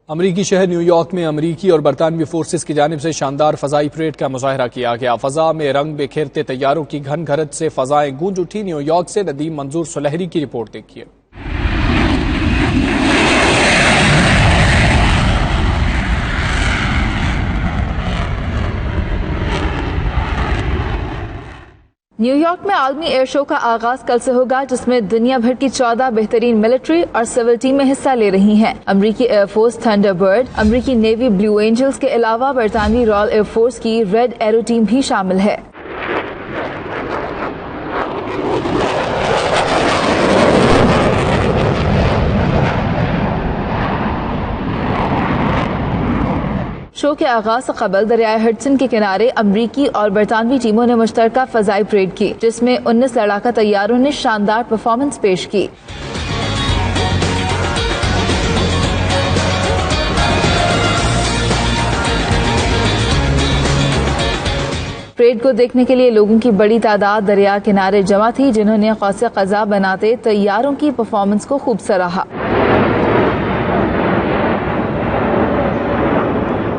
अमरीकी शहर न्यूयॉर्क में अमरीकी और बरतानवी फोर्सेस की जानिब से शानदार फजाई परेड का मुजाहरा किया गया। फजा में रंग बिखेरते तैयारों की घन घरत से फजाएं गूंज उठी। न्यूयॉर्क से नदीम मंजूर सुलहरी की रिपोर्ट देखिए। न्यूयॉर्क में आलमी एयर शो का आगाज कल से होगा, जिसमें दुनिया भर की 14 बेहतरीन मिलिट्री और सिविल टीमें हिस्सा ले रही हैं। अमरीकी एयरफोर्स थंडरबर्ड, अमरीकी नेवी ब्लू एंजल्स के अलावा बरतानवी रॉयल एयरफोर्स की रेड एरो टीम भी शामिल है। शो के आगाज से कबल दरियाए हडसन के किनारे अमरीकी और बरतानवी टीमों ने मुश्तरका फजाई परेड की, जिसमें 19 लड़ाका तैयारों ने शानदार परफॉर्मेंस पेश की। परेड को देखने के लिए लोगों की बड़ी तादाद दरिया किनारे जमा थी, जिन्होंने कौसे क़ज़ा बनाते तैयारों की परफॉर्मेंस को खूब सराहा।